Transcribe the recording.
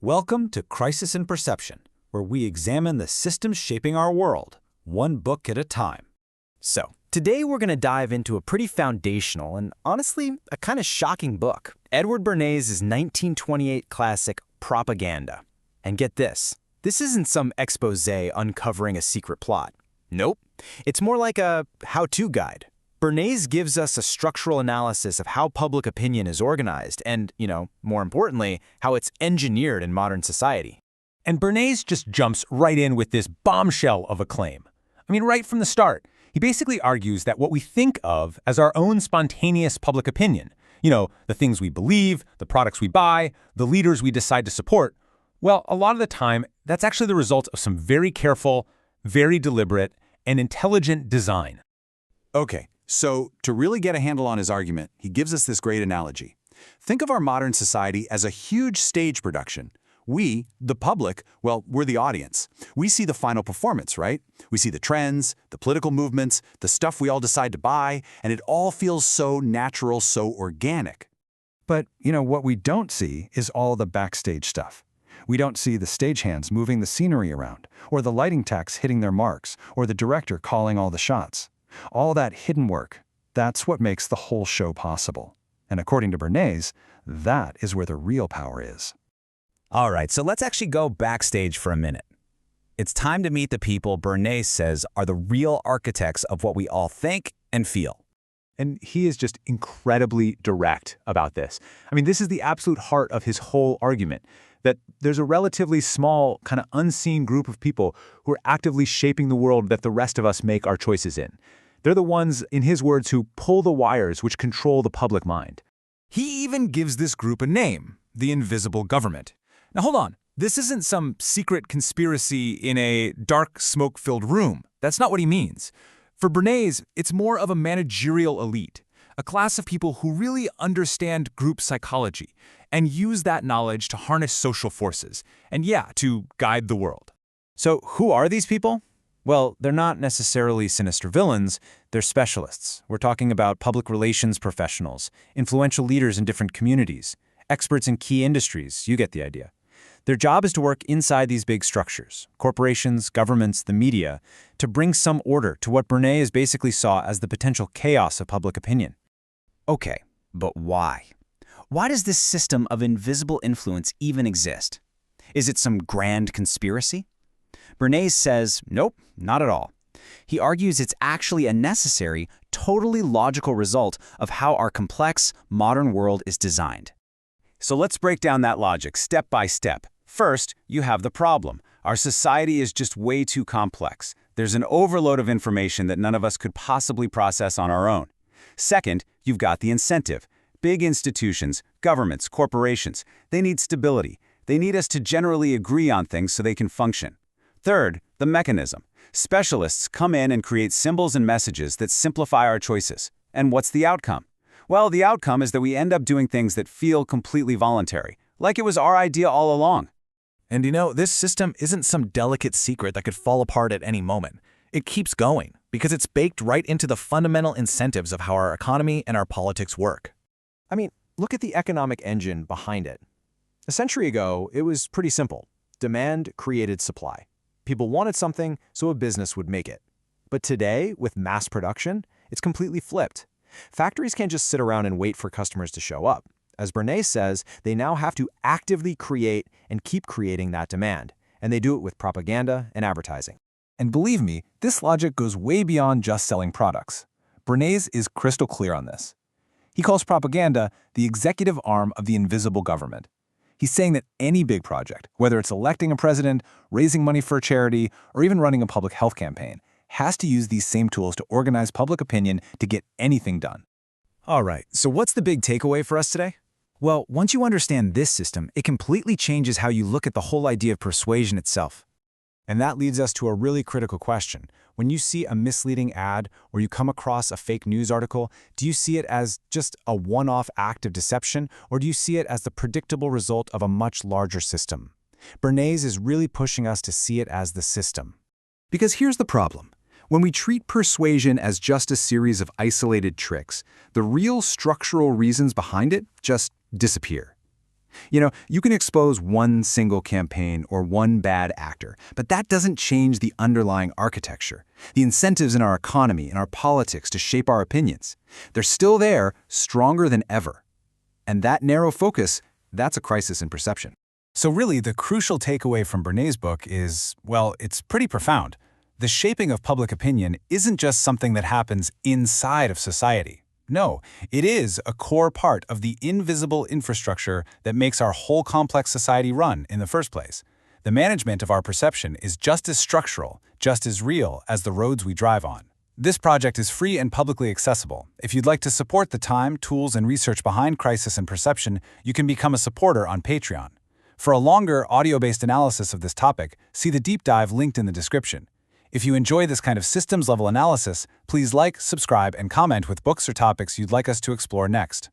Welcome to Crisis in Perception, where we examine the systems shaping our world, one book at a time. So, today we're going to dive into a pretty foundational and, honestly, a kind of shocking book. Edward Bernays' 1928 classic, Propaganda. And get this isn't some expose uncovering a secret plot. Nope. It's more like a how-to guide. Bernays gives us a structural analysis of how public opinion is organized and, more importantly, how it's engineered in modern society. And Bernays just jumps right in with this bombshell of a claim. Right from the start, he basically argues that what we think of as our own spontaneous public opinion, the things we believe, the products we buy, the leaders we decide to support, well, a lot of the time, that's actually the result of some very careful, very deliberate, and intelligent design. Okay, so to really get a handle on his argument, he gives us this great analogy. Think of our modern society as a huge stage production. We, the public, well, we're the audience. We see the final performance, right? We see the trends, the political movements, the stuff we all decide to buy, and it all feels so natural, so organic. But, what we don't see is all the backstage stuff. We don't see the stagehands moving the scenery around, or the lighting techs hitting their marks, or the director calling all the shots. All that hidden work, that's what makes the whole show possible. And according to Bernays, that is where the real power is. All right, so let's actually go backstage for a minute. It's time to meet the people Bernays says are the real architects of what we all think and feel. And he is just incredibly direct about this. This is the absolute heart of his whole argument, that there's a relatively small, kind of unseen group of people who are actively shaping the world that the rest of us make our choices in. They're the ones, in his words, who pull the wires which control the public mind. He even gives this group a name, the invisible government. Now hold on, this isn't some secret conspiracy in a dark, smoke-filled room. That's not what he means. For Bernays, it's more of a managerial elite, a class of people who really understand group psychology and use that knowledge to harness social forces and, to guide the world. So who are these people? Well, they're not necessarily sinister villains, they're specialists. We're talking about public relations professionals, influential leaders in different communities, experts in key industries, you get the idea. Their job is to work inside these big structures, corporations, governments, the media, to bring some order to what Bernays basically saw as the potential chaos of public opinion. Okay, but why? Why does this system of invisible influence even exist? Is it some grand conspiracy? Bernays says, nope, not at all. He argues it's actually a necessary, totally logical result of how our complex, modern world is designed. So let's break down that logic step by step. First, you have the problem. Our society is just way too complex. There's an overload of information that none of us could possibly process on our own. Second, you've got the incentive. Big institutions, governments, corporations, they need stability. They need us to generally agree on things so they can function. Third, the mechanism. Specialists come in and create symbols and messages that simplify our choices. And what's the outcome? Well, the outcome is that we end up doing things that feel completely voluntary, like it was our idea all along. And this system isn't some delicate secret that could fall apart at any moment. It keeps going because it's baked right into the fundamental incentives of how our economy and our politics work. Look at the economic engine behind it. A century ago, it was pretty simple. Demand created supply. People wanted something, so a business would make it. But today, with mass production, it's completely flipped. Factories can't just sit around and wait for customers to show up. As Bernays says, they now have to actively create and keep creating that demand, and they do it with propaganda and advertising. And believe me, this logic goes way beyond just selling products. Bernays is crystal clear on this. He calls propaganda the executive arm of the invisible government. He's saying that any big project, whether it's electing a president, raising money for a charity, or even running a public health campaign, has to use these same tools to organize public opinion to get anything done. All right, so what's the big takeaway for us today? Well, once you understand this system, it completely changes how you look at the whole idea of persuasion itself. And that leads us to a really critical question. When you see a misleading ad or you come across a fake news article, do you see it as just a one-off act of deception, or do you see it as the predictable result of a much larger system? Bernays is really pushing us to see it as the system. Because here's the problem. When we treat persuasion as just a series of isolated tricks, the real structural reasons behind it just disappear. You can expose one single campaign or one bad actor, but that doesn't change the underlying architecture, the incentives in our economy and our politics to shape our opinions. They're still there, stronger than ever. And that narrow focus, that's a crisis in perception. So really, the crucial takeaway from Bernays' book is, well, it's pretty profound. The shaping of public opinion isn't just something that happens inside of society. No, it is a core part of the invisible infrastructure that makes our whole complex society run in the first place. The management of our perception is just as structural, just as real as the roads we drive on. This project is free and publicly accessible. If you'd like to support the time, tools, and research behind crisis and perception, you can become a supporter on Patreon. For a longer, audio-based analysis of this topic, see the deep dive linked in the description. If you enjoy this kind of systems-level analysis, please like, subscribe, and comment with books or topics you'd like us to explore next.